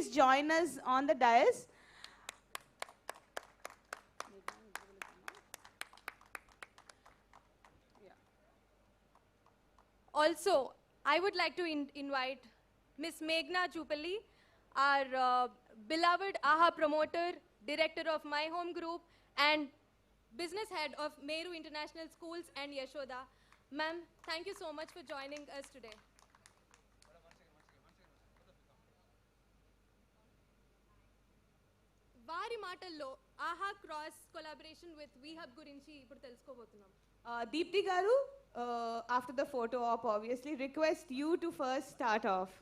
please join us on the dais. Also, I would like to invite Ms. Meghna Chupalli, our beloved AHA promoter, director of My Home Group, and business head of Meru International Schools and Yashoda. Ma'am, thank you so much for joining us today. వారి మాటల్లో ఆహా cross collaboration with వీహబ్ గురించి ఇప్పుడు తెలుసుకోబోతున్నాం. Deepti Garu, after the photo op, obviously, request you to first start off.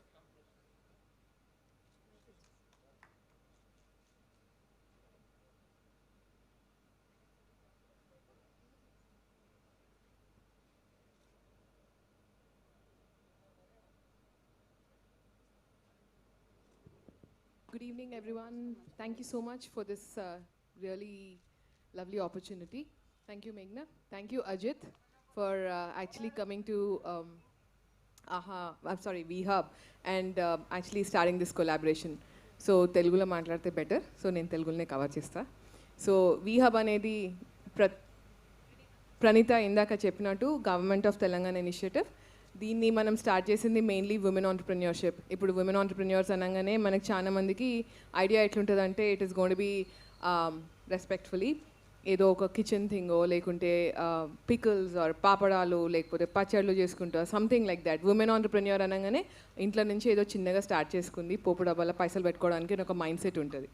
Good evening, everyone. Thank you so much for this really lovely opportunity. Thank you, Meghna. Thank you, Ajit, for actually coming to VHub and actually starting this collaboration. So, Telugulo maatladate better. So, nenu Telugulone cover chesta. So, VHub anedi Pranita indaka cheppinattu Government of Telangana initiative. దీన్ని మనం start చేసింది mainly women entrepreneurship. ఇప్పుడు women entrepreneurs అనగానే మనకు చాలా మందికి idea ఎట్లుంటుందంటే it is gonna be respectfully ఏదో ఒక కిచెన్ థింగో లేకుంటే పికిల్స్ ఆర్ పాపడాలు లేకపోతే పచ్చళ్ళు చేసుకుంటా something like that. Women entrepreneur అనగానే ఇంట్లో నుంచి ఏదో చిన్నగా స్టార్ట్ చేసుకుంది పోపు డబ్బాల పైసలు పెట్టుకోవడానికి ఒక మైండ్ సెట్ ఉంటుంది.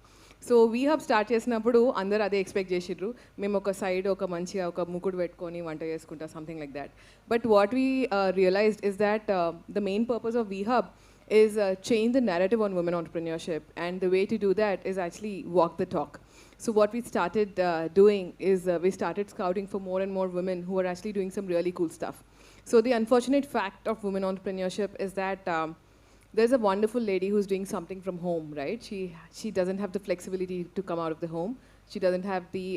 సో వీహబ్ స్టార్ట్ చేసినప్పుడు అందరూ అదే ఎక్స్పెక్ట్ చేసిర్రు, మేము ఒక సైడ్ ఒక మంచిగా ఒక ముకుడు పెట్టుకొని వంట చేసుకుంటా something like that. But what we realised is that the main purpose of WeHub is change the narrative on women entrepreneurship, and the way to do that is actually walk the talk. So what we started doing is we started scouting for more and more women who are actually doing some really cool stuff. So the unfortunate fact of women entrepreneurship is that there's a wonderful lady who's doing something from home, right? She doesn't have the flexibility to come out of the home. She doesn't have the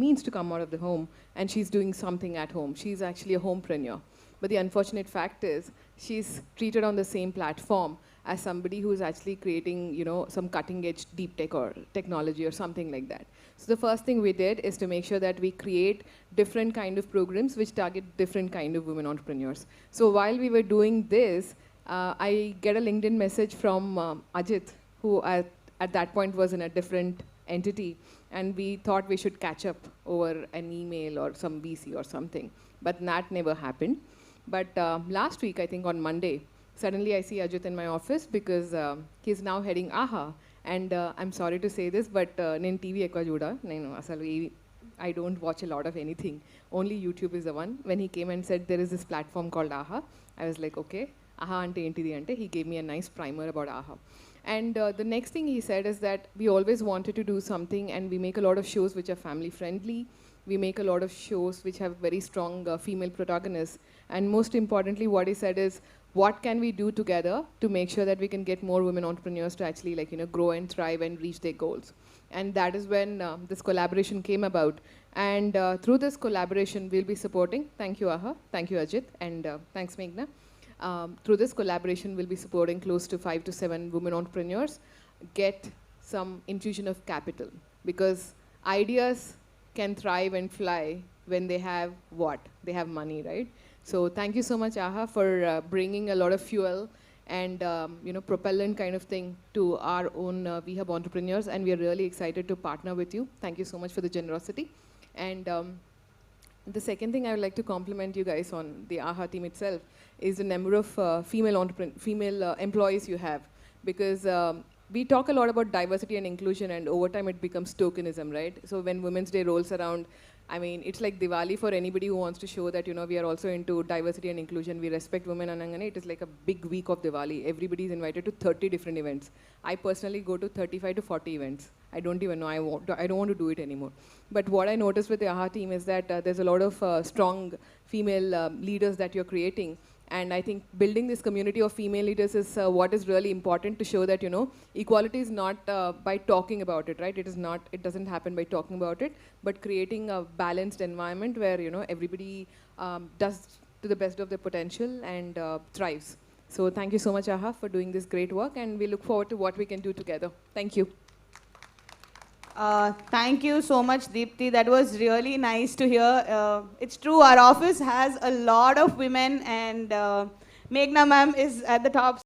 means to come out of the home, and she's doing something at home. She's actually a homepreneur. But the unfortunate fact is she's treated on the same platform as somebody who's actually creating, you know, some cutting edge deep tech or technology or something like that. So the first thing we did is to make sure that we create different kind of programs which target different kind of women entrepreneurs. So while we were doing this, I get a LinkedIn message from Ajit, who at that point was in a different entity, and we thought we should catch up over an email or some VC or something. But that never happened. But last week, I think on Monday, suddenly I see Ajit in my office because he's now heading AHA. And I'm sorry to say this, but నేను TV ఎక్కువ చూడ, నేను అసలు I don't watch a lot of anything. Only YouTube is the one. When he came and said there is this platform called AHA, I was like, okay, AHA ante entidi ante. He gave me a nice primer about AHA. And the next thing he said is that we always wanted to do something, and we make a lot of shows which are family friendly. We make a lot of shows which have very strong female protagonists. And most importantly, what he said is, what can we do together to make sure that we can get more women entrepreneurs to actually, like, you know, grow and thrive and reach their goals? And that is when this collaboration came about. And through this collaboration, we'll be supporting, thank you AHA, thank you Ajit, and thanks Meghna. Through this collaboration, we'll be supporting close to 5 to 7 women entrepreneurs get some infusion of capital, because ideas can thrive and fly when they have what? They have money, right? So thank you so much, AHA, for bringing a lot of fuel and you know, propellant kind of thing to our own VHub entrepreneurs, and we are really excited to partner with you. Thank you so much for the generosity. And the second thing I would like to compliment you guys on the AHA team itself is the number of female employees you have, because we talk a lot about diversity and inclusion, and over time it becomes tokenism, right? So when Women's Day rolls around, I mean, it's like Diwali for anybody who wants to show that, you know, we are also into diversity and inclusion. We respect women. Anangane, it is like a big week of Diwali. Everybody is invited to 30 different events. I personally go to 35 to 40 events. I don't even know. I don't want to do it anymore. But what I noticed with the AHA team is that there's a lot of strong female leaders that you're creating. And I think building this community of female leaders is what is really important to show that, you know, equality is not by talking about it, right? It doesn't happen by talking about it, but creating a balanced environment where, you know, everybody does to the best of their potential and thrives. So thank you so much, AHA, for doing this great work, and we look forward to what we can do together. Thank you. Thank you so much, Deepti. That was really nice to hear. It's true, our office has a lot of women, and Meghna ma'am is at the top.